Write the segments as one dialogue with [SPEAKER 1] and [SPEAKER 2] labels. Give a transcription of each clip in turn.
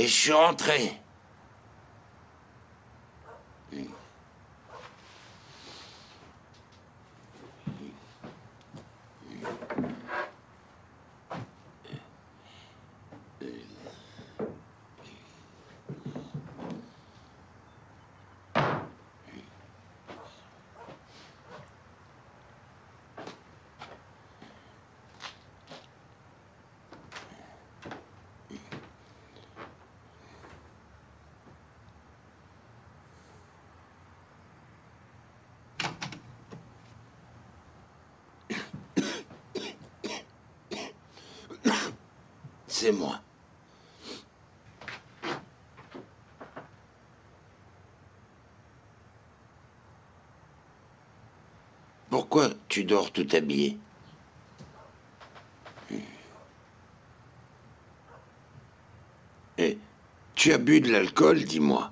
[SPEAKER 1] Et je suis rentré. C'est moi. Pourquoi tu dors tout habillé? Et tu as bu de l'alcool, dis-moi.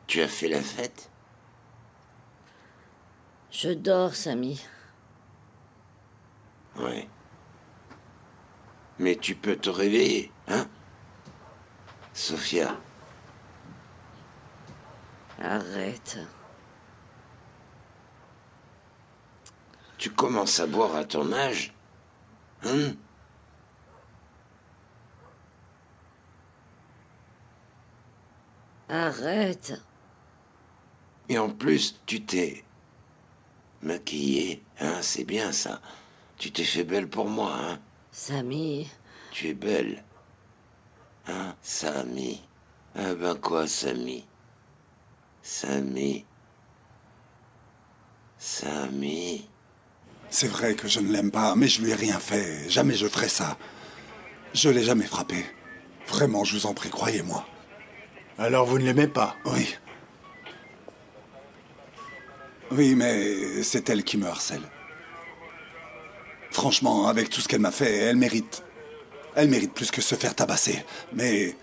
[SPEAKER 1] Tu as fait la fête?
[SPEAKER 2] Je dors, Samy.
[SPEAKER 1] Ouais. Mais tu peux te réveiller, hein? Sophia.
[SPEAKER 2] Arrête.
[SPEAKER 1] Tu commences à boire à ton âge, hein?
[SPEAKER 2] Arrête.
[SPEAKER 1] Et en plus, tu t'es maquillée, hein? C'est bien ça. Tu t'es fait belle pour moi, hein?
[SPEAKER 2] Samy.
[SPEAKER 1] Tu es belle. Hein, Samy? Ah ben quoi, Samy? Samy? Samy?
[SPEAKER 3] C'est vrai que je ne l'aime pas, mais je lui ai rien fait. Jamais je ferai ça. Je l'ai jamais frappé. Vraiment, je vous en prie, croyez-moi.
[SPEAKER 4] Alors vous ne l'aimez pas?
[SPEAKER 3] Oui. Oui, mais c'est elle qui me harcèle. Franchement, avec tout ce qu'elle m'a fait, elle mérite. Elle mérite plus que se faire tabasser. Mais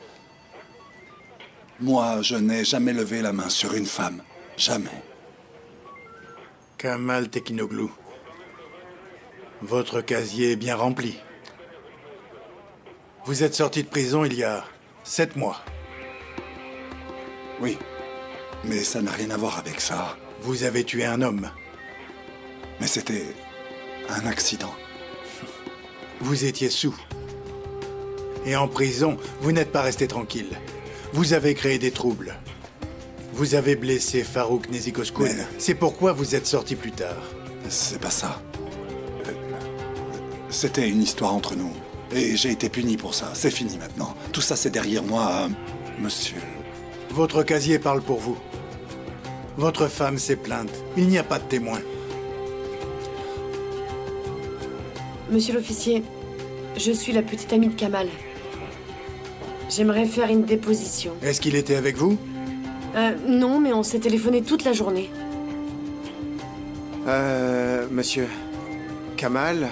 [SPEAKER 3] moi, je n'ai jamais levé la main sur une femme. Jamais.
[SPEAKER 4] Kamal Tekinoglu. Votre casier est bien rempli. Vous êtes sorti de prison il y a 7 mois.
[SPEAKER 3] Oui, mais ça n'a rien à voir avec ça.
[SPEAKER 4] Vous avez tué un homme.
[SPEAKER 3] Mais c'était un accident.
[SPEAKER 4] Vous étiez sous. Et en prison, vous n'êtes pas resté tranquille. Vous avez créé des troubles. Vous avez blessé Farouk Nezikoskoun.
[SPEAKER 3] Mais...
[SPEAKER 4] C'est pourquoi vous êtes sorti plus tard.
[SPEAKER 3] C'est pas ça. C'était une histoire entre nous. Et j'ai été puni pour ça. C'est fini maintenant. Tout ça, c'est derrière moi, monsieur.
[SPEAKER 4] Votre casier parle pour vous. Votre femme s'est plainte. Il n'y a pas de témoin.
[SPEAKER 5] Monsieur l'officier, je suis la petite amie de Kamal. J'aimerais faire une déposition.
[SPEAKER 4] Est-ce qu'il était avec vous?
[SPEAKER 5] Non, mais on s'est téléphoné toute la journée.
[SPEAKER 6] Monsieur... Kamal,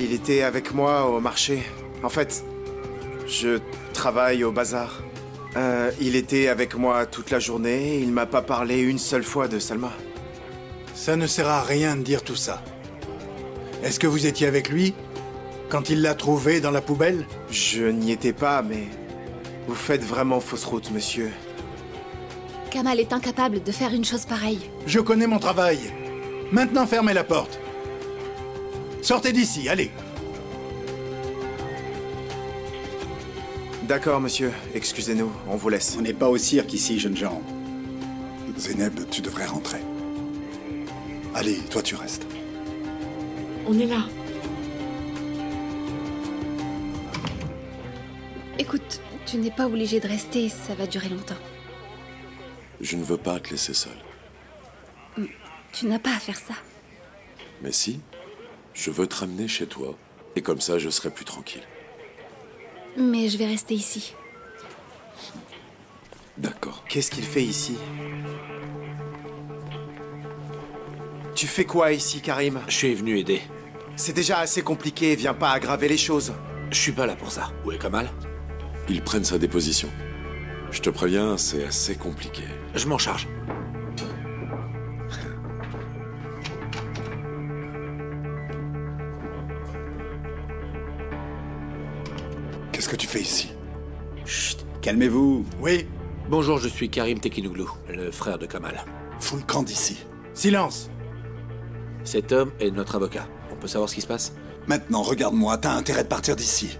[SPEAKER 6] il était avec moi au marché. En fait, je travaille au bazar. Il était avec moi toute la journée. Il m'a pas parlé une seule fois de Salma.
[SPEAKER 4] Ça ne sert à rien de dire tout ça. Est-ce que vous étiez avec lui quand il l'a trouvé dans la poubelle?
[SPEAKER 6] Je n'y étais pas, mais... Vous faites vraiment fausse route, monsieur.
[SPEAKER 7] Kamal est incapable de faire une chose pareille.
[SPEAKER 4] Je connais mon travail. Maintenant, fermez la porte. Sortez d'ici, allez.
[SPEAKER 6] D'accord, monsieur. Excusez-nous, on vous laisse.
[SPEAKER 8] On n'est pas au cirque ici, jeunes gens.
[SPEAKER 3] Zeynep, tu devrais rentrer. Allez, toi tu restes.
[SPEAKER 5] On est là.
[SPEAKER 7] Écoute, tu n'es pas obligé de rester, ça va durer longtemps.
[SPEAKER 9] Je ne veux pas te laisser seul.
[SPEAKER 7] Tu n'as pas à faire ça.
[SPEAKER 9] Mais si, je veux te ramener chez toi, et comme ça je serai plus tranquille.
[SPEAKER 7] Mais je vais rester ici.
[SPEAKER 9] D'accord.
[SPEAKER 6] Qu'est-ce qu'il fait ici? Tu fais quoi ici, Karim?
[SPEAKER 10] Je suis venu aider.
[SPEAKER 6] C'est déjà assez compliqué, viens pas aggraver les choses.
[SPEAKER 10] Je suis pas là pour ça. Où est Kamal?
[SPEAKER 9] Ils prennent sa déposition. Je te préviens, c'est assez compliqué.
[SPEAKER 10] Je m'en charge.
[SPEAKER 3] Qu'est-ce que tu fais ici?
[SPEAKER 8] Chut, calmez-vous.
[SPEAKER 4] Oui,
[SPEAKER 10] Bonjour, je suis Karim Tekinouglou, le frère de Kamal.
[SPEAKER 3] Fous le camp d'ici.
[SPEAKER 4] silence.
[SPEAKER 10] Cet homme est notre avocat. On peut savoir ce qui se passe?
[SPEAKER 3] Maintenant, regarde-moi, t'as intérêt de partir d'ici.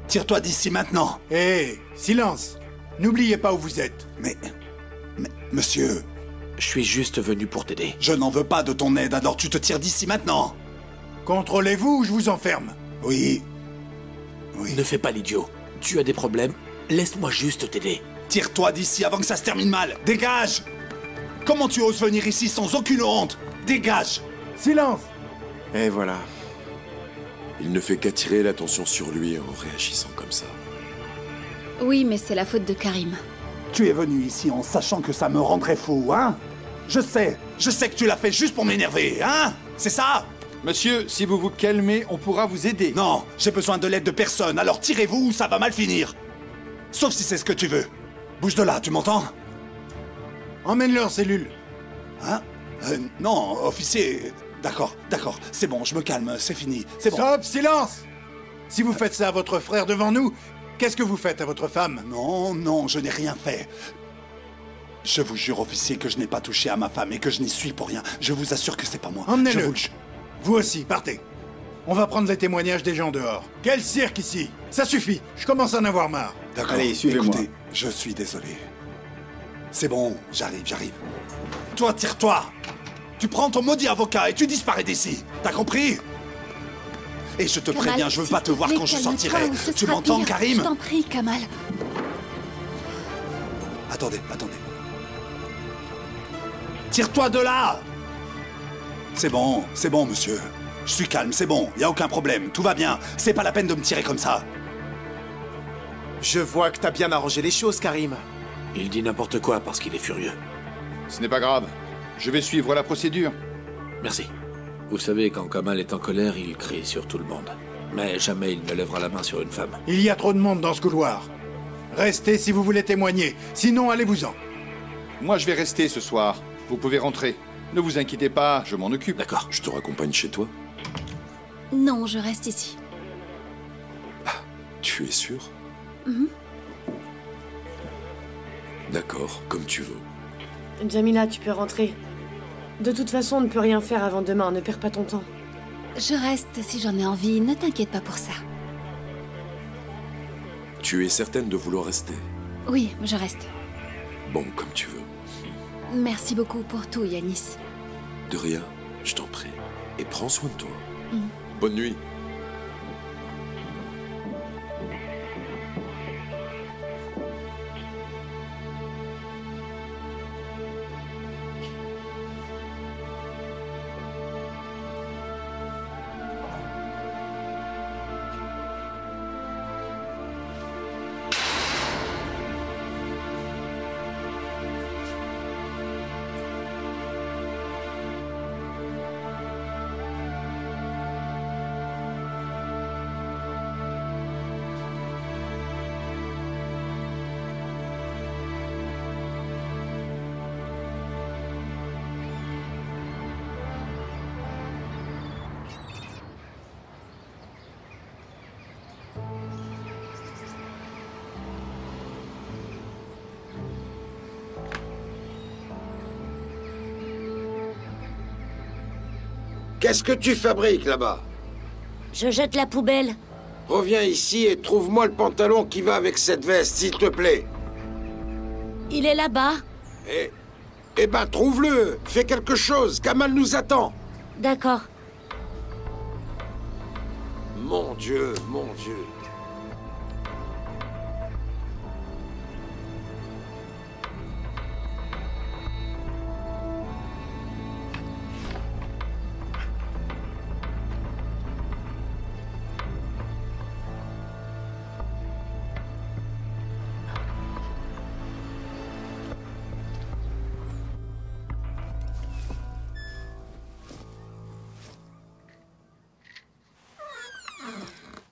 [SPEAKER 3] Tire-toi d'ici maintenant.
[SPEAKER 4] Hé, silence. N'oubliez pas où vous êtes.
[SPEAKER 3] Mais, monsieur,
[SPEAKER 10] Je suis juste venu pour t'aider.
[SPEAKER 3] je n'en veux pas de ton aide, alors tu te tires d'ici maintenant.
[SPEAKER 4] Contrôlez-vous ou je vous enferme.
[SPEAKER 3] Oui. Oui.
[SPEAKER 10] Ne fais pas l'idiot. Tu as des problèmes. Laisse-moi juste t'aider.
[SPEAKER 3] Tire-toi d'ici avant que ça se termine mal. Dégage! Comment tu oses venir ici sans aucune honte? Dégage!
[SPEAKER 4] Silence.
[SPEAKER 6] Et voilà.
[SPEAKER 9] Il ne fait qu'attirer l'attention sur lui en réagissant comme ça.
[SPEAKER 7] Oui, mais c'est la faute de Karim.
[SPEAKER 3] Tu es venu ici en sachant que ça me rendrait fou, hein? Je sais que tu l'as fait juste pour m'énerver, hein? C'est ça?
[SPEAKER 8] Monsieur, si vous vous calmez, on pourra vous aider.
[SPEAKER 3] Non, j'ai besoin de l'aide de personne, alors tirez-vous ou ça va mal finir. Sauf si c'est ce que tu veux. Bouge de là, tu m'entends?
[SPEAKER 4] Emmène-le en cellule.
[SPEAKER 3] Hein? Non, officier... D'accord, c'est bon, je me calme, c'est fini, c'est bon.
[SPEAKER 4] Stop, silence. Si vous faites ça à votre frère devant nous, qu'est-ce que vous faites à votre femme?
[SPEAKER 3] Non, je n'ai rien fait. Je vous jure, officier, que je n'ai pas touché à ma femme et que je n'y suis pour rien. Je vous assure que c'est pas moi.
[SPEAKER 4] Emmenez-le.
[SPEAKER 3] Je vous le jure.
[SPEAKER 4] Vous aussi, partez. On va prendre les témoignages des gens dehors. Quel cirque ici! Ça suffit, je commence à en avoir marre.
[SPEAKER 3] D'accord,
[SPEAKER 8] Allez, suivez-moi.
[SPEAKER 3] écoutez, je suis désolé. C'est bon, j'arrive. Toi, tire-toi! Tu prends ton maudit avocat et tu disparais d'ici. T'as compris? Et je te
[SPEAKER 7] Kamal,
[SPEAKER 3] préviens, je veux
[SPEAKER 7] s'il
[SPEAKER 3] pas te voir
[SPEAKER 7] plaît,
[SPEAKER 3] quand je
[SPEAKER 7] calme-toi,
[SPEAKER 3] sortirai.
[SPEAKER 7] ou ce
[SPEAKER 3] Tu
[SPEAKER 7] sera
[SPEAKER 3] m'entends,
[SPEAKER 7] pire.
[SPEAKER 3] Karim?
[SPEAKER 7] Je t'en prie, Kamal.
[SPEAKER 3] Attendez. Tire-toi de là! C'est bon, monsieur. Je suis calme, c'est bon, y a aucun problème, tout va bien. C'est pas la peine de me tirer comme ça.
[SPEAKER 6] Je vois que t'as bien arrangé les choses, Karim.
[SPEAKER 10] Il dit n'importe quoi parce qu'il est furieux.
[SPEAKER 8] Ce n'est pas grave. Je vais suivre la procédure.
[SPEAKER 10] Merci. Vous savez, quand Kamal est en colère, il crie sur tout le monde. Mais jamais il ne lèvera la main sur une femme.
[SPEAKER 4] Il y a trop de monde dans ce couloir. Restez si vous voulez témoigner, sinon allez-vous-en.
[SPEAKER 8] Moi, je vais rester ce soir. Vous pouvez rentrer. Ne vous inquiétez pas, je m'en occupe.
[SPEAKER 10] D'accord.
[SPEAKER 9] Je te raccompagne chez toi?
[SPEAKER 7] Non, je reste ici.
[SPEAKER 9] Tu es sûr? D'accord, comme tu veux.
[SPEAKER 5] Jamila, tu peux rentrer. De toute façon, on ne peut rien faire avant demain, ne perds pas ton temps.
[SPEAKER 7] Je reste si j'en ai envie, ne t'inquiète pas pour ça.
[SPEAKER 9] Tu es certaine de vouloir rester?
[SPEAKER 7] Oui, je reste.
[SPEAKER 9] Bon, comme tu veux.
[SPEAKER 7] Merci beaucoup pour tout, Yanis.
[SPEAKER 9] De rien, je t'en prie. Et prends soin de toi. Bonne nuit.
[SPEAKER 1] Qu'est-ce que tu fabriques là-bas?
[SPEAKER 2] Je jette la poubelle.
[SPEAKER 1] Reviens ici et trouve-moi le pantalon qui va avec cette veste, s'il te plaît.
[SPEAKER 2] Il est là-bas.
[SPEAKER 1] Eh ben, trouve-le. Fais quelque chose. Kamal nous attend.
[SPEAKER 2] D'accord.
[SPEAKER 1] Mon Dieu, mon Dieu.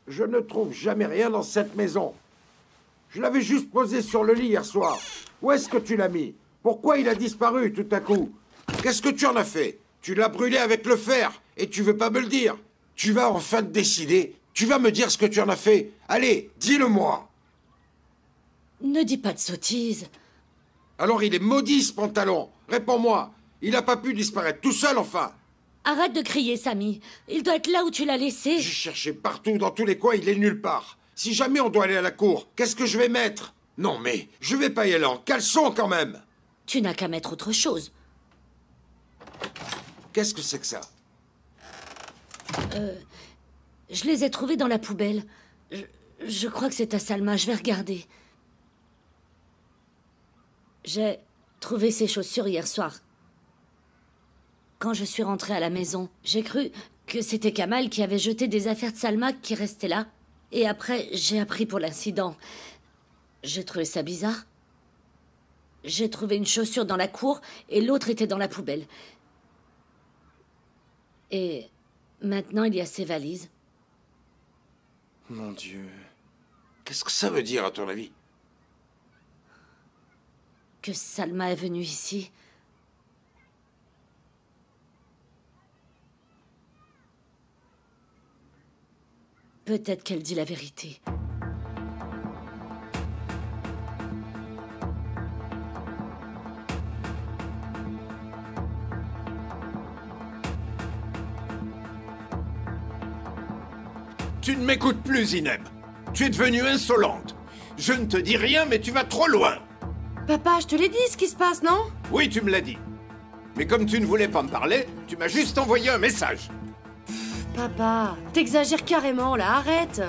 [SPEAKER 1] Je ne trouve jamais rien dans cette maison. Je l'avais juste posé sur le lit hier soir. Où est-ce que tu l'as mis? Pourquoi il a disparu tout à coup? Qu'est-ce que tu en as fait? Tu l'as brûlé avec le fer et tu veux pas me le dire. Tu vas enfin te décider. Tu vas me dire ce que tu en as fait. Allez, dis-le-moi.
[SPEAKER 2] Ne dis pas de sottises.
[SPEAKER 1] Alors il est maudit ce pantalon. Réponds-moi. Il n'a pas pu disparaître tout seul enfin.
[SPEAKER 2] Arrête de crier, Samy. Il doit être là où tu l'as laissé.
[SPEAKER 1] J'ai cherché partout, dans tous les coins, il est nulle part. Si jamais on doit aller à la cour, qu'est-ce que je vais mettre? Non mais, je vais pas y aller en caleçon quand même.
[SPEAKER 2] Tu n'as qu'à mettre autre chose.
[SPEAKER 1] Qu'est-ce que c'est que ça?
[SPEAKER 2] Je les ai trouvés dans la poubelle. Je crois que c'est à Salma, je vais regarder. J'ai trouvé ces chaussures hier soir. Quand je suis rentrée à la maison, j'ai cru que c'était Kamal qui avait jeté des affaires de Salma qui restaient là. Et après, j'ai appris pour l'incident. J'ai trouvé ça bizarre. J'ai trouvé une chaussure dans la cour et l'autre était dans la poubelle. Et maintenant, il y a ces valises.
[SPEAKER 6] Mon Dieu.
[SPEAKER 1] Qu'est-ce que ça veut dire, à ton avis?
[SPEAKER 2] Que Salma est venue ici. Peut-être qu'elle dit la vérité.
[SPEAKER 1] Tu ne m'écoutes plus, Zineb. Tu es devenue insolente. Je ne te dis rien, mais tu vas trop loin.
[SPEAKER 5] Papa, je te l'ai dit ce qui se passe, non?
[SPEAKER 1] Oui, tu me l'as dit. Mais comme tu ne voulais pas me parler, tu m'as juste envoyé un message.
[SPEAKER 5] Papa, t'exagères carrément, là, arrête.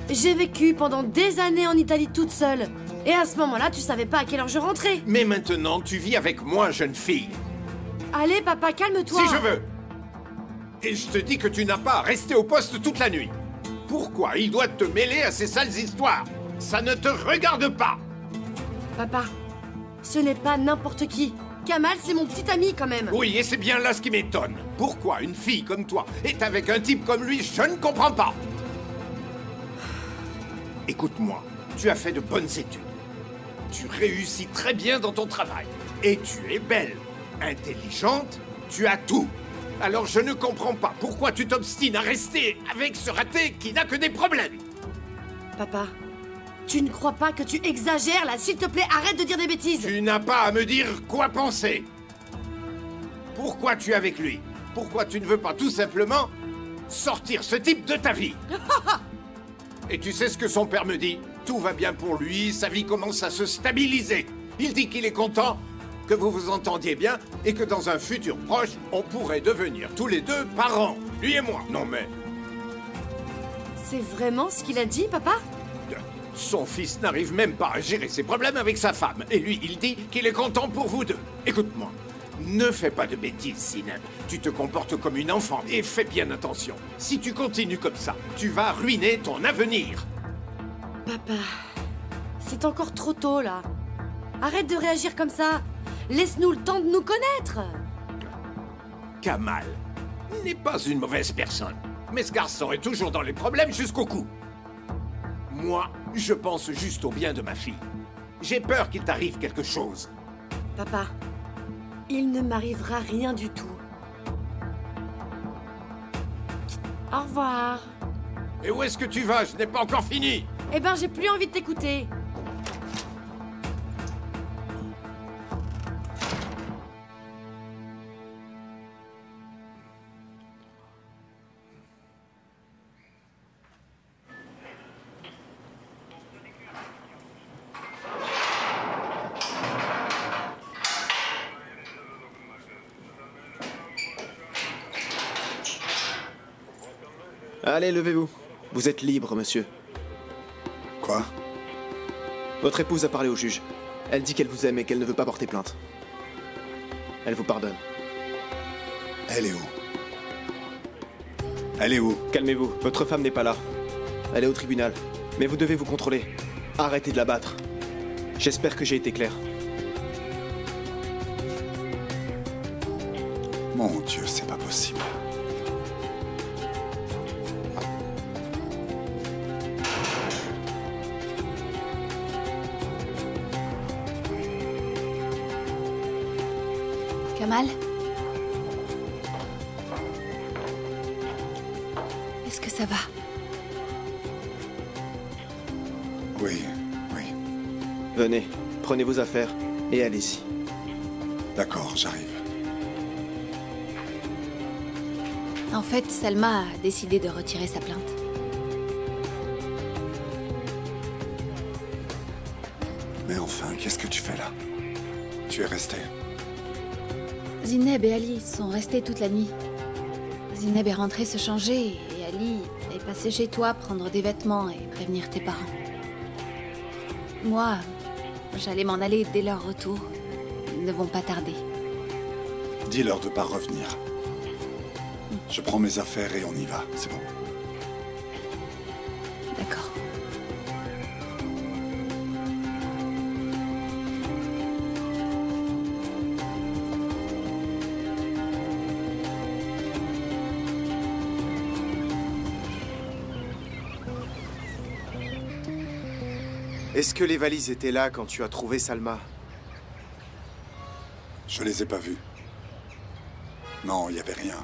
[SPEAKER 5] J'ai vécu pendant des années en Italie toute seule. Et à ce moment-là, tu savais pas à quelle heure je rentrais.
[SPEAKER 1] Mais maintenant, tu vis avec moi, jeune fille.
[SPEAKER 5] Allez, papa, calme-toi.
[SPEAKER 1] Si je veux. Et je te dis que tu n'as pas à rester au poste toute la nuit. Pourquoi il doit te mêler à ces sales histoires? Ça ne te regarde pas.
[SPEAKER 5] Papa, ce n'est pas n'importe qui. Kamal, c'est mon petit ami quand même.
[SPEAKER 1] Oui, et c'est bien là ce qui m'étonne. Pourquoi une fille comme toi est avec un type comme lui? Je ne comprends pas. Écoute-moi, tu as fait de bonnes études. Tu réussis très bien dans ton travail. Et tu es belle, intelligente, tu as tout. Alors je ne comprends pas pourquoi tu t'obstines à rester avec ce raté qui n'a que des problèmes.
[SPEAKER 5] Papa, tu ne crois pas que tu exagères là? S'il te plaît, arrête de dire des bêtises.
[SPEAKER 1] Tu n'as pas à me dire quoi penser. Pourquoi tu es avec lui? Pourquoi tu ne veux pas tout simplement sortir ce type de ta vie? Et tu sais ce que son père me dit? Tout va bien pour lui, sa vie commence à se stabiliser. Il dit qu'il est content que vous vous entendiez bien et que dans un futur proche, on pourrait devenir tous les deux parents, lui et moi. Non mais...
[SPEAKER 5] C'est vraiment ce qu'il a dit, papa?
[SPEAKER 1] Son fils n'arrive même pas à gérer ses problèmes avec sa femme. Et lui, il dit qu'il est content pour vous deux. Écoute-moi, ne fais pas de bêtises, Zineb. Tu te comportes comme une enfant et fais bien attention. Si tu continues comme ça, tu vas ruiner ton avenir.
[SPEAKER 5] Papa, c'est encore trop tôt, là. Arrête de réagir comme ça. Laisse-nous le temps de nous connaître.
[SPEAKER 1] Kamal n'est pas une mauvaise personne. Mais ce garçon est toujours dans les problèmes jusqu'au cou. Moi, je pense juste au bien de ma fille. J'ai peur qu'il t'arrive quelque chose.
[SPEAKER 5] Papa, il ne m'arrivera rien du tout. Au revoir.
[SPEAKER 1] Et où est-ce que tu vas? Je n'ai pas encore fini.
[SPEAKER 5] Eh ben, j'ai plus envie de t'écouter.
[SPEAKER 6] Allez, levez-vous. Vous êtes libre, monsieur.
[SPEAKER 3] Quoi?
[SPEAKER 6] Votre épouse a parlé au juge. Elle dit qu'elle vous aime et qu'elle ne veut pas porter plainte. Elle vous pardonne.
[SPEAKER 3] Elle est où? Elle est où?
[SPEAKER 6] Calmez-vous, votre femme n'est pas là. Elle est au tribunal. Mais vous devez vous contrôler. Arrêtez de la battre. J'espère que j'ai été clair.
[SPEAKER 3] Mon Dieu, c'est pas possible.
[SPEAKER 7] Kamal? Est-ce que ça va?
[SPEAKER 3] Oui, oui.
[SPEAKER 6] Venez, prenez vos affaires et allez-y.
[SPEAKER 3] D'accord, j'arrive.
[SPEAKER 7] En fait, Salma a décidé de retirer sa plainte.
[SPEAKER 3] Mais enfin, qu'est-ce que tu fais là? Tu es resté.
[SPEAKER 7] Zineb et Ali sont restés toute la nuit. Zineb est rentrée se changer et Ali est passé chez toi prendre des vêtements et prévenir tes parents. Moi, j'allais m'en aller dès leur retour. Ils ne vont pas tarder.
[SPEAKER 3] Dis-leur de pas revenir. Je prends mes affaires et on y va, c'est bon.
[SPEAKER 7] D'accord.
[SPEAKER 6] Est-ce que les valises étaient là quand tu as trouvé Salma?
[SPEAKER 3] Je les ai pas vus. Non, il y avait rien.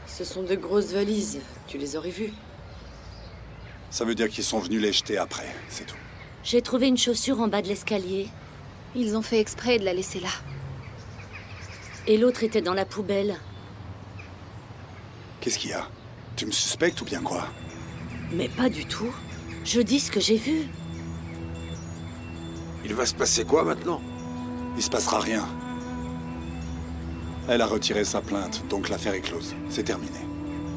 [SPEAKER 5] Ce sont de grosses valises. Tu les aurais vues.
[SPEAKER 3] Ça veut dire qu'ils sont venus les jeter après, c'est tout.
[SPEAKER 2] J'ai trouvé une chaussure en bas de l'escalier.
[SPEAKER 7] Ils ont fait exprès de la laisser là.
[SPEAKER 2] Et l'autre était dans la poubelle.
[SPEAKER 3] Qu'est-ce qu'il y a? Tu me suspectes ou bien quoi?
[SPEAKER 2] Mais pas du tout. Je dis ce que j'ai vu.
[SPEAKER 11] Il va se passer quoi maintenant?
[SPEAKER 3] Il se passera rien. Elle a retiré sa plainte, donc l'affaire est close. C'est terminé.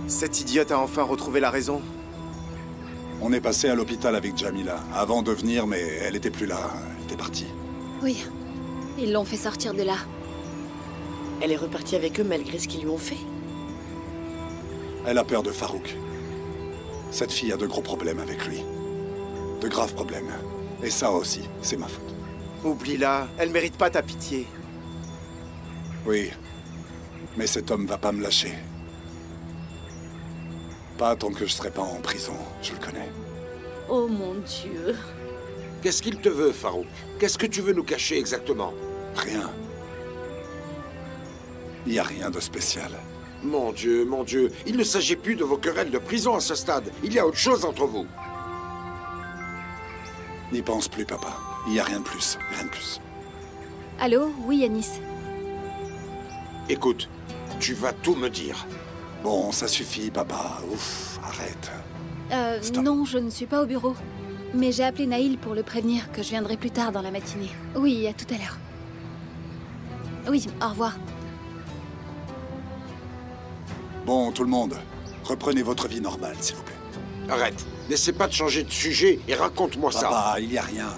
[SPEAKER 6] Cette idiote a enfin retrouvé la raison.
[SPEAKER 3] On est passé à l'hôpital avec Jamila, avant de venir, mais elle était plus là. Elle était partie.
[SPEAKER 7] Oui, ils l'ont fait sortir de là.
[SPEAKER 5] Elle est repartie avec eux malgré ce qu'ils lui ont fait.
[SPEAKER 3] Elle a peur de Farouk. Cette fille a de gros problèmes avec lui. De graves problèmes. Et ça aussi, c'est ma faute.
[SPEAKER 6] Oublie-la, elle mérite pas ta pitié.
[SPEAKER 3] Oui, mais cet homme va pas me lâcher. Pas tant que je serai pas en prison, je le connais.
[SPEAKER 2] Oh mon Dieu.
[SPEAKER 11] Qu'est-ce qu'il te veut, Farouk? Qu'est-ce que tu veux nous cacher exactement?
[SPEAKER 3] Rien. Il n'y a rien de spécial.
[SPEAKER 11] Mon Dieu, il ne s'agit plus de vos querelles de prison à ce stade. Il y a autre chose entre vous.
[SPEAKER 3] N'y pense plus, papa. Il n'y a rien de plus, rien de plus.
[SPEAKER 7] Allô? Oui, Yanis.
[SPEAKER 11] Écoute, tu vas tout me dire.
[SPEAKER 3] Bon, ça suffit, papa. Ouf, arrête. Stop.
[SPEAKER 7] Non, je ne suis pas au bureau. Mais j'ai appelé Naïl pour le prévenir que je viendrai plus tard dans la matinée. Oui, à tout à l'heure. Oui, au revoir.
[SPEAKER 3] Bon, tout le monde, reprenez votre vie normale, s'il vous plaît.
[SPEAKER 11] Arrête, n'essaie pas de changer de sujet et raconte-moi ça.
[SPEAKER 3] Papa, il n'y a rien.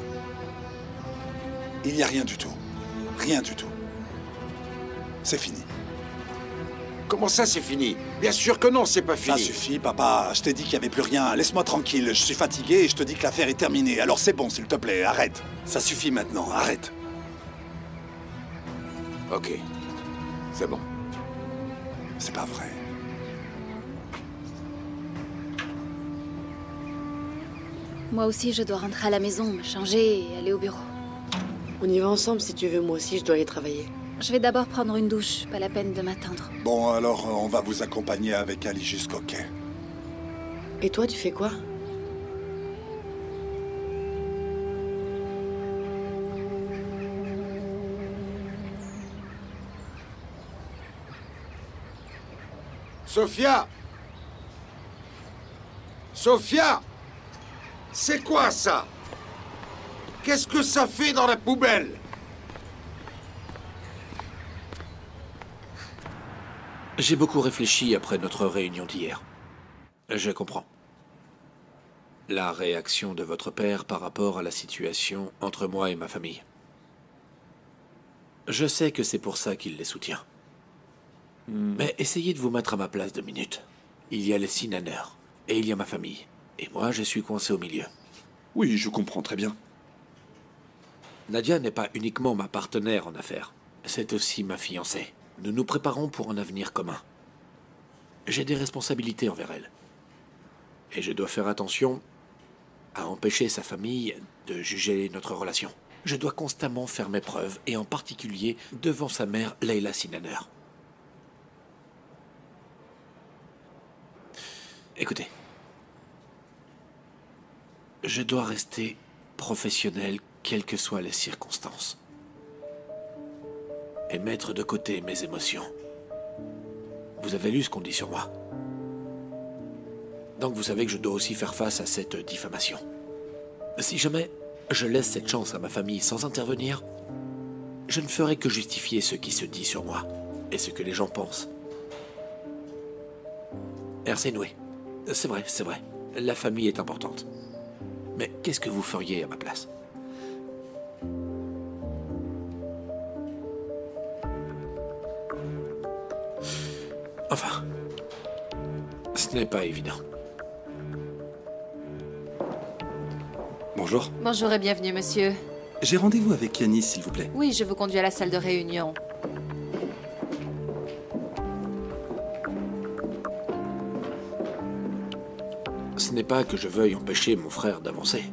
[SPEAKER 3] Il n'y a rien du tout. Rien du tout. C'est fini.
[SPEAKER 11] Comment ça, c'est fini? Bien sûr que non, c'est pas fini.
[SPEAKER 3] Ça suffit, papa. Je t'ai dit qu'il n'y avait plus rien. Laisse-moi tranquille. Je suis fatigué et je te dis que l'affaire est terminée. Alors c'est bon, s'il te plaît, arrête. Ça suffit maintenant, arrête.
[SPEAKER 11] Ok. C'est bon.
[SPEAKER 3] C'est pas vrai.
[SPEAKER 7] Moi aussi, je dois rentrer à la maison, me changer et aller au bureau.
[SPEAKER 5] On y va ensemble si tu veux, moi aussi je dois aller travailler.
[SPEAKER 7] Je vais d'abord prendre une douche, pas la peine de m'attendre.
[SPEAKER 3] Bon, alors on va vous accompagner avec Ali jusqu'au quai.
[SPEAKER 5] Et toi, tu fais quoi?
[SPEAKER 11] Sophia! Sophia! C'est quoi ça? Qu'est-ce que ça fait dans la poubelle?
[SPEAKER 10] J'ai beaucoup réfléchi après notre réunion d'hier. Je comprends. La réaction de votre père par rapport à la situation entre moi et ma famille. Je sais que c'est pour ça qu'il les soutient. Mais essayez de vous mettre à ma place 2 minutes. Il y a les Sinaner, et il y a ma famille. Et moi, je suis coincé au milieu.
[SPEAKER 8] Oui, je comprends très bien.
[SPEAKER 10] Nadia n'est pas uniquement ma partenaire en affaires. C'est aussi ma fiancée. Nous nous préparons pour un avenir commun. J'ai des responsabilités envers elle. Et je dois faire attention à empêcher sa famille de juger notre relation. je dois constamment faire mes preuves, et en particulier devant sa mère, Leila Sinaner. Écoutez, je dois rester professionnel quelles que soient les circonstances. Et mettre de côté mes émotions. Vous avez lu ce qu'on dit sur moi. Donc vous savez que je dois aussi faire face à cette diffamation. Si jamais je laisse cette chance à ma famille sans intervenir, je ne ferai que justifier ce qui se dit sur moi et ce que les gens pensent. Ersenoué, c'est vrai, la famille est importante. Mais qu'est-ce que vous feriez à ma place? Enfin, ce n'est pas évident.
[SPEAKER 12] Bonjour.
[SPEAKER 13] Bonjour et bienvenue, monsieur.
[SPEAKER 12] J'ai rendez-vous avec Yanis, s'il vous plaît.
[SPEAKER 13] Oui, je vous conduis à la salle de réunion.
[SPEAKER 10] Ce n'est pas que je veuille empêcher mon frère d'avancer.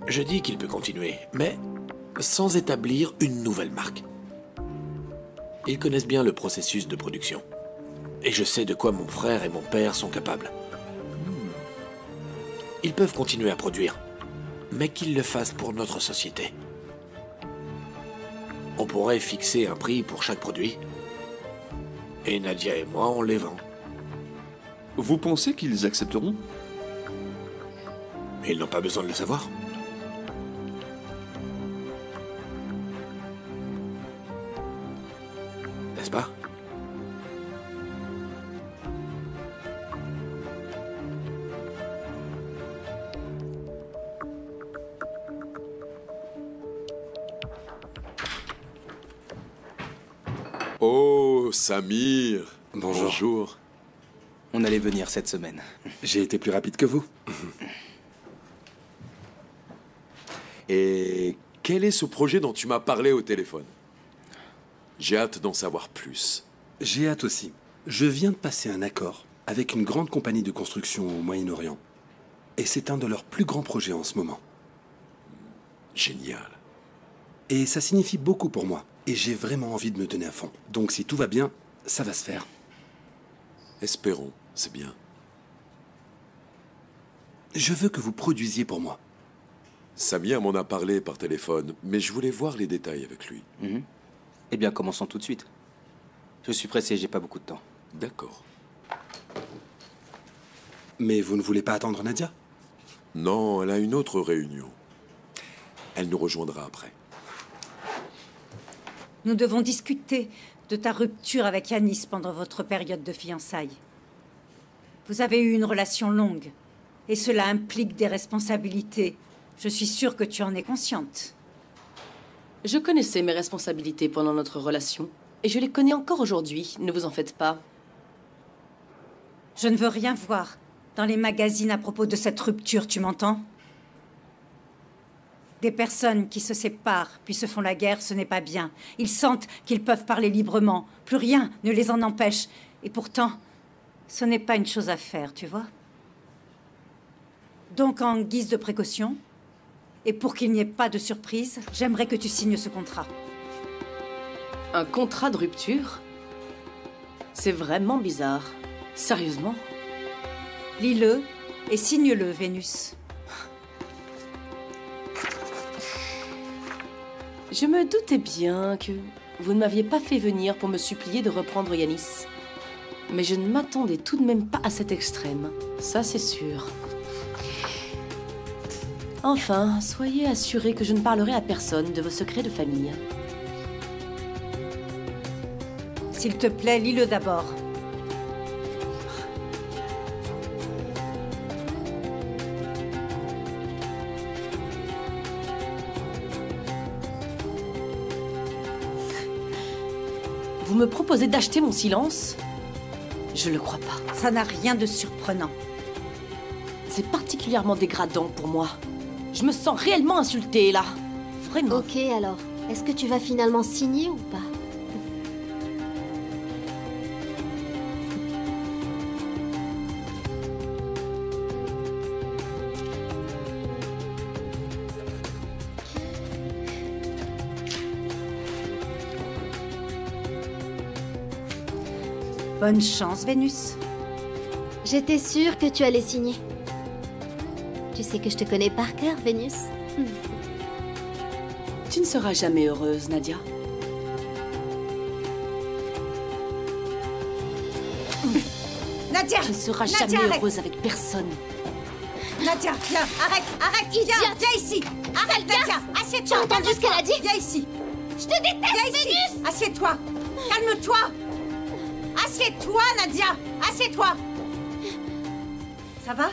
[SPEAKER 10] Je dis qu'il peut continuer, mais sans établir une nouvelle marque. Ils connaissent bien le processus de production. Et je sais de quoi mon frère et mon père sont capables. Ils peuvent continuer à produire, mais qu'ils le fassent pour notre société. On pourrait fixer un prix pour chaque produit, et Nadia et moi, on les vend.
[SPEAKER 14] Vous pensez qu'ils accepteront?
[SPEAKER 10] Ils n'ont pas besoin de le savoir. N'est-ce pas?
[SPEAKER 9] Oh, Samir.
[SPEAKER 12] Bonjour. On allait venir cette semaine. J'ai été plus rapide que vous.
[SPEAKER 9] Et quel est ce projet dont tu m'as parlé au téléphone? J'ai hâte d'en savoir plus.
[SPEAKER 12] J'ai hâte aussi. Je viens de passer un accord avec une grande compagnie de construction au Moyen-Orient. Et c'est un de leurs plus grands projets en ce moment.
[SPEAKER 9] Génial.
[SPEAKER 12] Et ça signifie beaucoup pour moi. Et j'ai vraiment envie de me donner à fond. Donc si tout va bien, ça va se faire.
[SPEAKER 9] Espérons, c'est bien.
[SPEAKER 12] Je veux que vous produisiez pour moi.
[SPEAKER 9] Samir m'en a parlé par téléphone, mais je voulais voir les détails avec lui.
[SPEAKER 15] Eh bien, commençons tout de suite. Je suis pressé, j'ai pas beaucoup de temps.
[SPEAKER 9] D'accord.
[SPEAKER 12] Mais vous ne voulez pas attendre Nadia?
[SPEAKER 9] Non, elle a une autre réunion. Elle nous rejoindra après.
[SPEAKER 16] Nous devons discuter de ta rupture avec Yanis pendant votre période de fiançailles. Vous avez eu une relation longue, et cela implique des responsabilités. Je suis sûre que tu en es consciente.
[SPEAKER 5] Je connaissais mes responsabilités pendant notre relation, et je les connais encore aujourd'hui, ne vous en faites pas.
[SPEAKER 16] Je ne veux rien voir dans les magazines à propos de cette rupture, tu m'entends? Des personnes qui se séparent puis se font la guerre, ce n'est pas bien. Ils sentent qu'ils peuvent parler librement. Plus rien ne les en empêche. Et pourtant, ce n'est pas une chose à faire, tu vois? Donc, en guise de précaution, et pour qu'il n'y ait pas de surprise, j'aimerais que tu signes ce contrat.
[SPEAKER 5] Un contrat de rupture? C'est vraiment bizarre. Sérieusement?
[SPEAKER 16] Lis-le et signe-le, Vénus.
[SPEAKER 5] Je me doutais bien que vous ne m'aviez pas fait venir pour me supplier de reprendre Yanis. Mais je ne m'attendais tout de même pas à cet extrême. Ça, c'est sûr. Enfin, soyez assurés que je ne parlerai à personne de vos secrets de famille.
[SPEAKER 16] S'il te plaît, lis-le d'abord.
[SPEAKER 5] Vous me proposez d'acheter mon silence? Je le crois pas.
[SPEAKER 16] Ça n'a rien de surprenant.
[SPEAKER 5] C'est particulièrement dégradant pour moi. Je me sens réellement insultée, là. Vraiment.
[SPEAKER 17] Ok, alors. Est-ce que tu vas finalement signer ou pas?
[SPEAKER 16] Bonne chance, Vénus.
[SPEAKER 17] J'étais sûre que tu allais signer. Tu sais que je te connais par cœur, Vénus.
[SPEAKER 18] Tu ne seras jamais heureuse, Nadia.
[SPEAKER 16] Nadia!
[SPEAKER 18] Tu ne seras
[SPEAKER 16] Nadia,
[SPEAKER 18] jamais
[SPEAKER 16] arrête.
[SPEAKER 18] heureuse avec personne.
[SPEAKER 16] Nadia, viens, arrête, viens ici! Arrête, Nadia, assieds-toi!
[SPEAKER 17] Tu as entendu ce qu'elle a dit?
[SPEAKER 16] Viens ici!
[SPEAKER 17] Je te déteste,
[SPEAKER 16] Viens ici!
[SPEAKER 17] Vénus!
[SPEAKER 16] Assieds-toi! Calme-toi! Assieds-toi, Nadia! Assieds-toi! Ça va?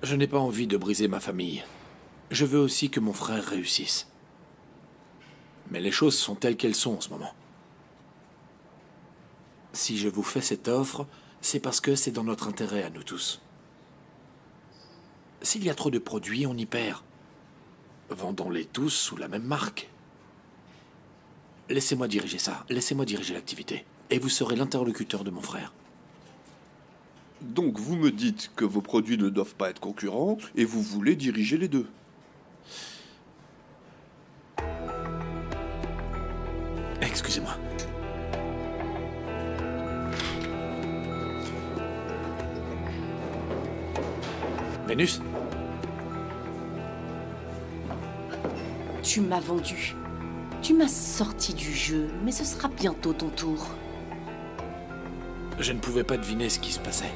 [SPEAKER 10] Je n'ai pas envie de briser ma famille. Je veux aussi que mon frère réussisse. Mais les choses sont telles qu'elles sont en ce moment. Si je vous fais cette offre, c'est parce que c'est dans notre intérêt à nous tous. S'il y a trop de produits, on y perd. Vendons-les tous sous la même marque. Laissez-moi diriger ça, laissez-moi diriger l'activité. Et vous serez l'interlocuteur de mon frère.
[SPEAKER 14] Donc vous me dites que vos produits ne doivent pas être concurrents et vous voulez diriger les deux.
[SPEAKER 10] Excusez-moi. Vénus?
[SPEAKER 18] Tu m'as vendu. Tu m'as sorti du jeu, mais ce sera bientôt ton tour.
[SPEAKER 10] Je ne pouvais pas deviner ce qui se passait.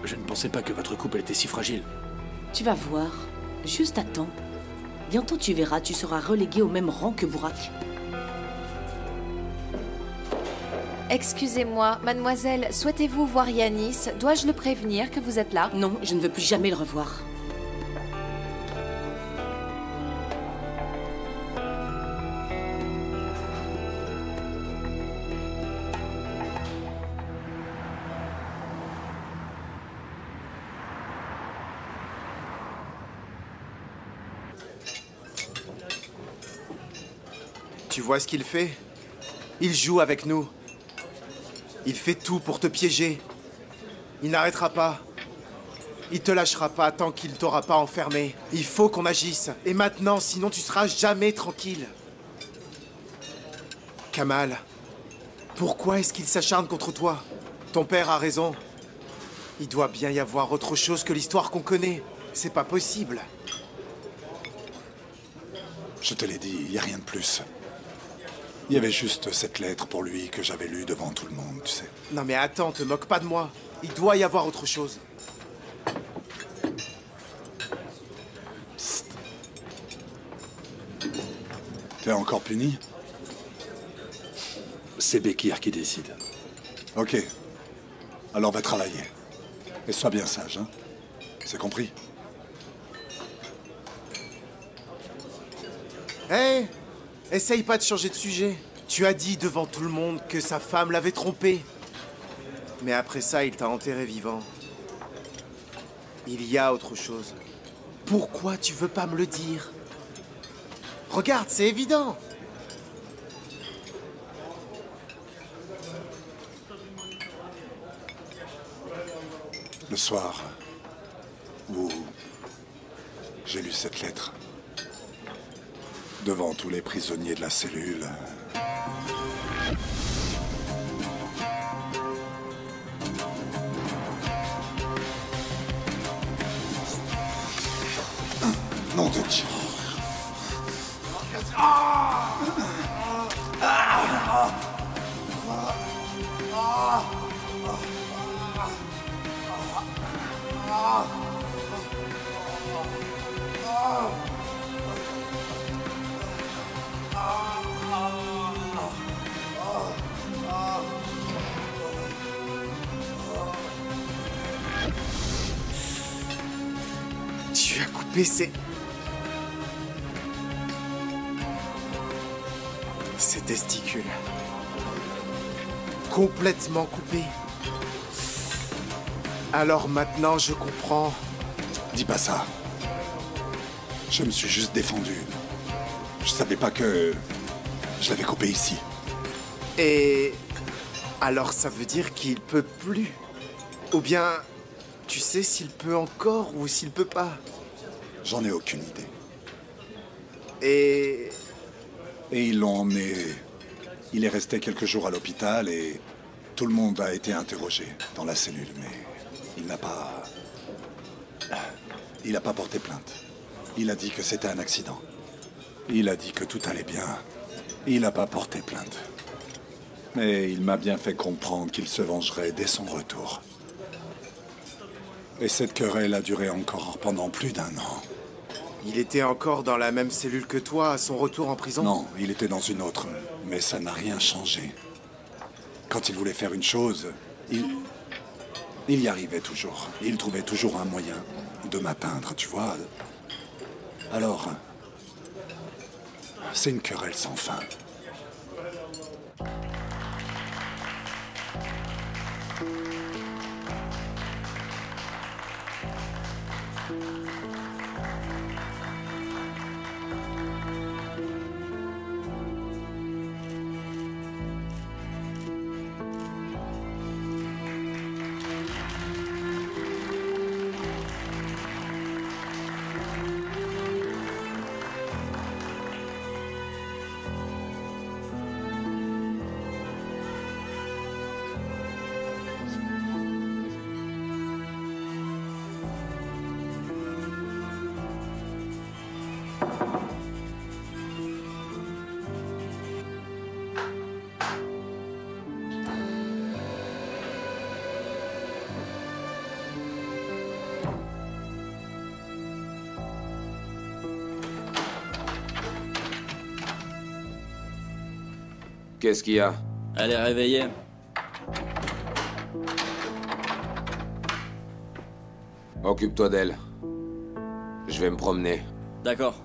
[SPEAKER 10] Je ne pensais pas que votre couple était si fragile.
[SPEAKER 18] Tu vas voir. Juste attends. Bientôt tu verras, tu seras relégué au même rang que Burak.
[SPEAKER 13] Excusez-moi, mademoiselle, souhaitez-vous voir Yanis? Dois-je le prévenir que vous êtes là?
[SPEAKER 18] Non, je ne veux plus jamais le revoir.
[SPEAKER 6] Tu vois ce qu'il fait? Il joue avec nous. Il fait tout pour te piéger. Il n'arrêtera pas. Il te lâchera pas tant qu'il ne t'aura pas enfermé. Il faut qu'on agisse. Et maintenant, sinon tu seras jamais tranquille. Kamal, pourquoi est-ce qu'il s'acharne contre toi? Ton père a raison. Il doit bien y avoir autre chose que l'histoire qu'on connaît. C'est pas possible.
[SPEAKER 3] Je te l'ai dit, il n'y a rien de plus. Il y avait juste cette lettre pour lui que j'avais lue devant tout le monde, tu sais.
[SPEAKER 6] Non mais attends, te moque pas de moi. Il doit y avoir autre chose.
[SPEAKER 3] Psst. T'es encore puni?
[SPEAKER 12] C'est Bekir qui décide.
[SPEAKER 3] Ok. Alors va travailler. Et sois bien sage, hein? C'est compris?
[SPEAKER 6] Hé! Essaye pas de changer de sujet. Tu as dit devant tout le monde que sa femme l'avait trompé. Mais après ça, il t'a enterré vivant. Il y a autre chose. Pourquoi tu veux pas me le dire? Regarde, c'est évident.
[SPEAKER 3] Le soir où j'ai lu cette lettre, devant tous les prisonniers de la cellule, nom de Dieu.
[SPEAKER 6] Tu as coupé ses testicules. Complètement coupé. Alors maintenant, je comprends.
[SPEAKER 3] Dis pas ça. Je me suis juste défendu. Je savais pas que je l'avais coupé ici.
[SPEAKER 6] Et alors ça veut dire qu'il peut plus? Ou bien, tu sais s'il peut encore ou s'il peut pas?
[SPEAKER 3] J'en ai aucune idée.
[SPEAKER 6] Et
[SPEAKER 3] ils l'ont emmené. Il est resté quelques jours à l'hôpital et tout le monde a été interrogé dans la cellule, mais il n'a pas... Il n'a pas porté plainte. Il a dit que c'était un accident. Il a dit que tout allait bien. Il n'a pas porté plainte. Mais il m'a bien fait comprendre qu'il se vengerait dès son retour. Et cette querelle a duré encore pendant plus d'1 an.
[SPEAKER 6] il était encore dans la même cellule que toi à son retour en prison?
[SPEAKER 3] Non, il était dans une autre. Mais ça n'a rien changé. Quand il voulait faire une chose, il y arrivait toujours. Il trouvait toujours un moyen de m'atteindre, tu vois. Alors, c'est une querelle sans fin.
[SPEAKER 19] Qu'est-ce qu'il y a?
[SPEAKER 15] Elle est réveillée.
[SPEAKER 19] Occupe-toi d'elle. Je vais me promener.
[SPEAKER 15] D'accord.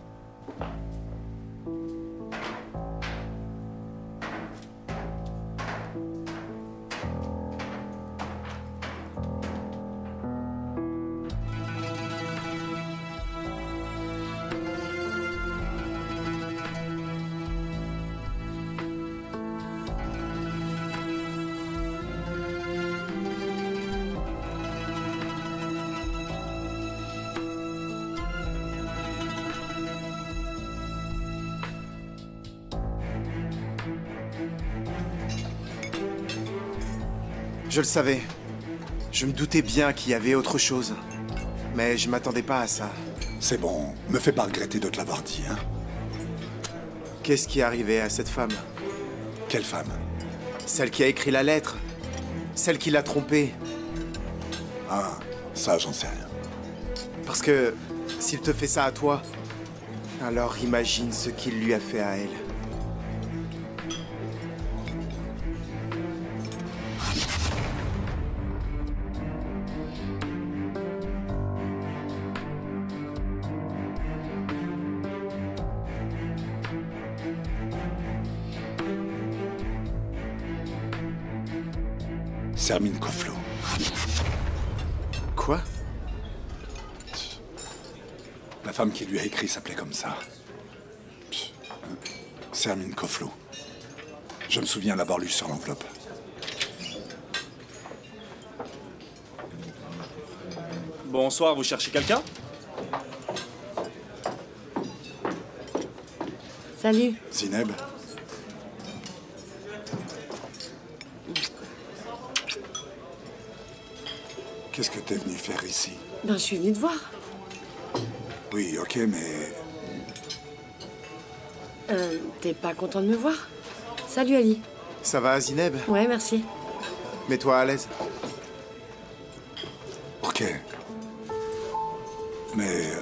[SPEAKER 6] Je le savais. Je me doutais bien qu'il y avait autre chose. Mais je m'attendais pas à ça.
[SPEAKER 3] C'est bon, me fais pas regretter de te l'avoir dit, hein.
[SPEAKER 6] Qu'est-ce qui est arrivé à cette femme?
[SPEAKER 3] Quelle femme?
[SPEAKER 6] Celle qui a écrit la lettre. Celle qui l'a trompé.
[SPEAKER 3] Ah, ça j'en sais rien.
[SPEAKER 6] Parce que s'il te fait ça à toi, alors imagine ce qu'il lui a fait à elle.
[SPEAKER 3] Sermine Koflo.
[SPEAKER 6] Quoi?
[SPEAKER 3] La femme qui lui a écrit s'appelait comme ça. Sermine Koflo. Je me souviens l'avoir lu sur l'enveloppe.
[SPEAKER 15] Bonsoir, vous cherchez quelqu'un?
[SPEAKER 5] Salut.
[SPEAKER 3] Zineb. Qu'est-ce que t'es venu faire ici?
[SPEAKER 5] Ben, je suis venue te voir.
[SPEAKER 3] Oui, ok, mais...
[SPEAKER 5] T'es pas content de me voir? Salut, Ali.
[SPEAKER 6] Ça va, Zineb?
[SPEAKER 5] Ouais, merci.
[SPEAKER 6] Mets-toi à l'aise.
[SPEAKER 3] Ok. Mais...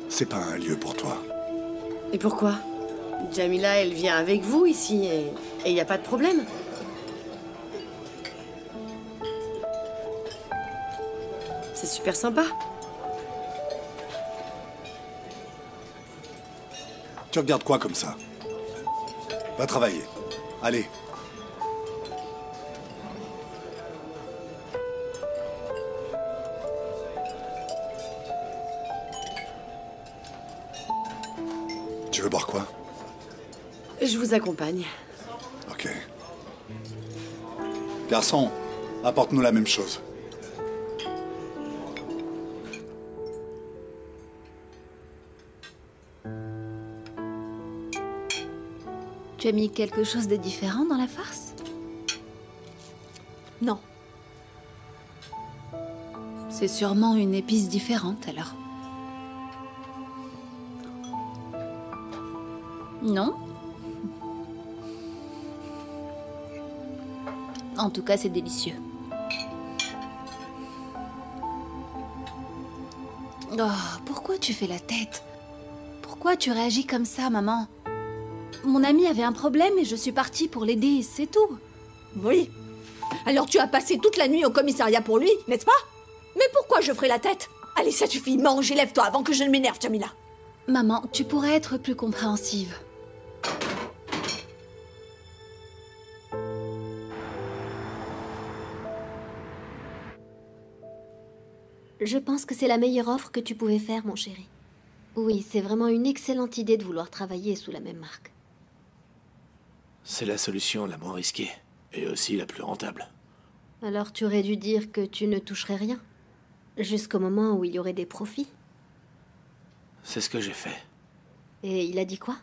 [SPEAKER 3] c'est pas un lieu pour toi.
[SPEAKER 5] Et pourquoi? Jamila, elle vient avec vous ici et y a pas de problème. C'est super sympa.
[SPEAKER 3] Tu regardes quoi comme ça? Va travailler. Allez. Tu veux boire quoi?
[SPEAKER 5] Je vous accompagne.
[SPEAKER 3] Ok. Garçon, apporte-nous la même chose.
[SPEAKER 7] Tu as mis quelque chose de différent dans la farce?
[SPEAKER 18] Non.
[SPEAKER 7] C'est sûrement une épice différente, alors. Non? En tout cas, c'est délicieux. Oh, pourquoi tu fais la tête? Pourquoi tu réagis comme ça, maman? Mon ami avait un problème et je suis partie pour l'aider, c'est tout.
[SPEAKER 18] Oui. Alors tu as passé toute la nuit au commissariat pour lui, n'est-ce pas? Mais pourquoi je ferai la tête? Allez, ça suffit, mange et lève-toi avant que je ne m'énerve, Jamila.
[SPEAKER 7] Maman, tu pourrais être plus compréhensive.
[SPEAKER 17] Je pense que c'est la meilleure offre que tu pouvais faire, mon chéri. Oui, c'est vraiment une excellente idée de vouloir travailler sous la même marque.
[SPEAKER 10] C'est la solution la moins risquée, et aussi la plus rentable.
[SPEAKER 17] Alors tu aurais dû dire que tu ne toucherais rien, jusqu'au moment où il y aurait des profits.
[SPEAKER 10] C'est ce que j'ai fait.
[SPEAKER 17] Et il a dit quoi?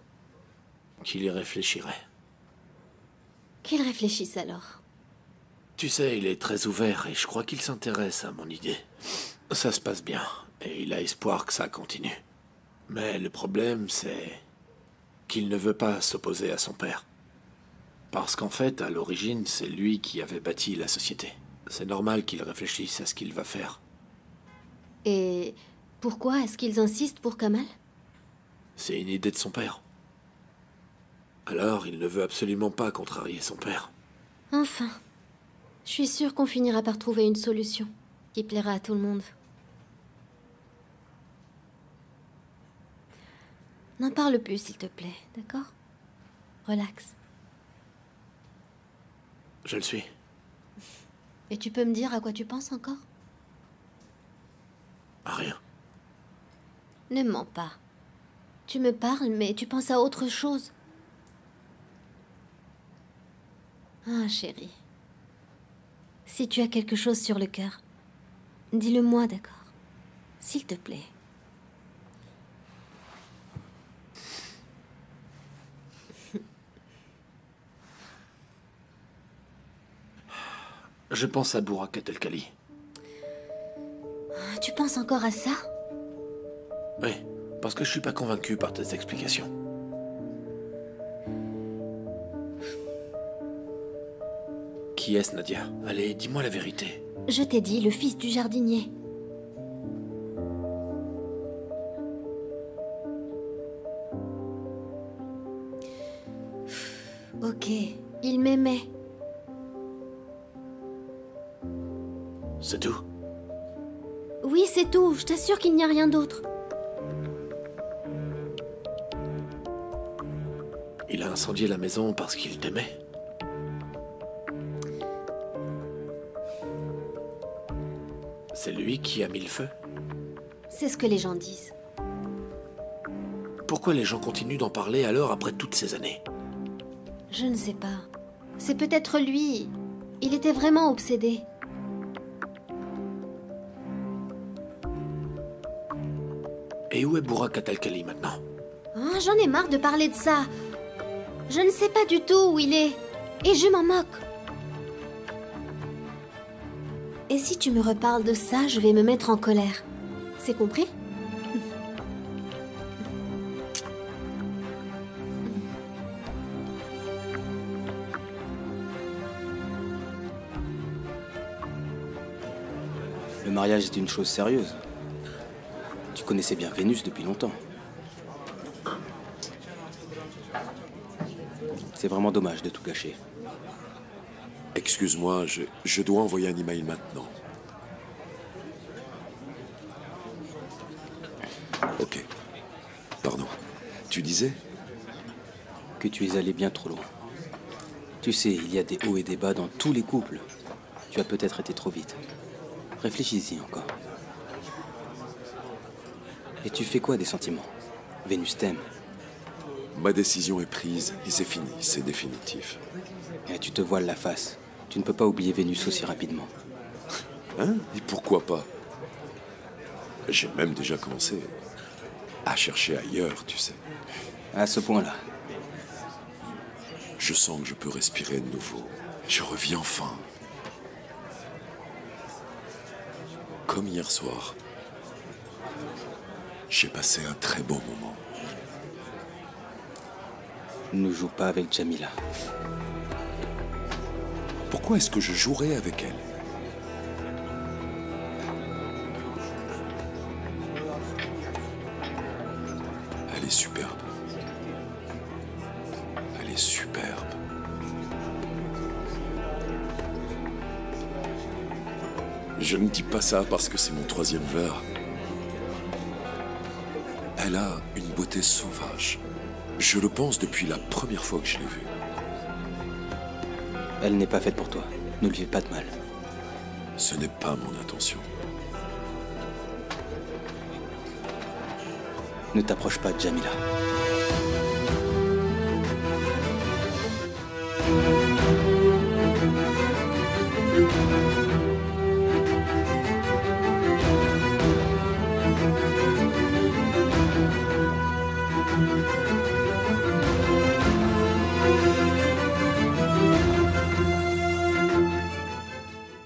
[SPEAKER 10] Qu'il y réfléchirait.
[SPEAKER 17] Qu'il réfléchisse alors.
[SPEAKER 10] Tu sais, il est très ouvert et je crois qu'il s'intéresse à mon idée. Ça se passe bien, et il a espoir que ça continue. Mais le problème, c'est qu'il ne veut pas s'opposer à son père. Parce qu'en fait, à l'origine, c'est lui qui avait bâti la société. C'est normal qu'il réfléchisse à ce qu'il va faire.
[SPEAKER 17] Et pourquoi est-ce qu'ils insistent pour Kamal?
[SPEAKER 10] C'est une idée de son père. Alors, il ne veut absolument pas contrarier son père.
[SPEAKER 17] Enfin, je suis sûre qu'on finira par trouver une solution qui plaira à tout le monde. N'en parle plus, s'il te plaît, d'accord? Relax.
[SPEAKER 10] Je le suis.
[SPEAKER 17] Et tu peux me dire à quoi tu penses encore?
[SPEAKER 10] À rien.
[SPEAKER 17] Ne mens pas. Tu me parles, mais tu penses à autre chose. Ah, chérie. Si tu as quelque chose sur le cœur, dis-le-moi, d'accord? S'il te plaît.
[SPEAKER 10] Je pense à Bourak el-Khali.
[SPEAKER 17] Tu penses encore à ça?
[SPEAKER 10] Oui, parce que je suis pas convaincu par tes explications. Qui est-ce, Nadia? Allez, dis-moi la vérité.
[SPEAKER 17] Je t'ai dit, le fils du jardinier. Ok, il m'aimait.
[SPEAKER 10] C'est tout?
[SPEAKER 17] Oui, c'est tout. Je t'assure qu'il n'y a rien d'autre.
[SPEAKER 10] Il a incendié la maison parce qu'il t'aimait? C'est lui qui a mis le feu?
[SPEAKER 17] C'est ce que les gens disent.
[SPEAKER 10] Pourquoi les gens continuent d'en parler alors après toutes ces années?
[SPEAKER 17] Je ne sais pas. C'est peut-être lui. Il était vraiment obsédé.
[SPEAKER 10] Et où est Bourak el-Khali maintenant?
[SPEAKER 17] Oh, j'en ai marre de parler de ça. Je ne sais pas du tout où il est. Et je m'en moque. Et si tu me reparles de ça, je vais me mettre en colère. C'est compris?
[SPEAKER 15] Le mariage est une chose sérieuse. Tu connaissais bien Vénus depuis longtemps. C'est vraiment dommage de tout gâcher.
[SPEAKER 9] Excuse-moi, je dois envoyer un email maintenant. Ok. Pardon. Tu disais?
[SPEAKER 15] Que tu es allé bien trop loin. Tu sais, il y a des hauts et des bas dans tous les couples. Tu as peut-être été trop vite. Réfléchis-y encore. Et tu fais quoi des sentiments? Vénus t'aime.
[SPEAKER 9] Ma décision est prise et c'est fini, c'est définitif.
[SPEAKER 15] Et tu te voiles la face. Tu ne peux pas oublier Vénus aussi rapidement.
[SPEAKER 9] Hein? Et pourquoi pas? J'ai même déjà commencé à chercher ailleurs, tu sais.
[SPEAKER 15] À ce point-là.
[SPEAKER 9] Je sens que je peux respirer de nouveau. Je reviens enfin. Comme hier soir. J'ai passé un très beau moment.
[SPEAKER 15] Ne joue pas avec Jamila.
[SPEAKER 9] Pourquoi est-ce que je jouerais avec elle? Elle est superbe. Elle est superbe. Je ne dis pas ça parce que c'est mon 3e verre. Elle a une beauté sauvage. Je le pense depuis la première fois que je l'ai vue.
[SPEAKER 15] Elle n'est pas faite pour toi. Ne lui fais pas de mal.
[SPEAKER 9] Ce n'est pas mon intention.
[SPEAKER 15] Ne t'approche pas de Jamila.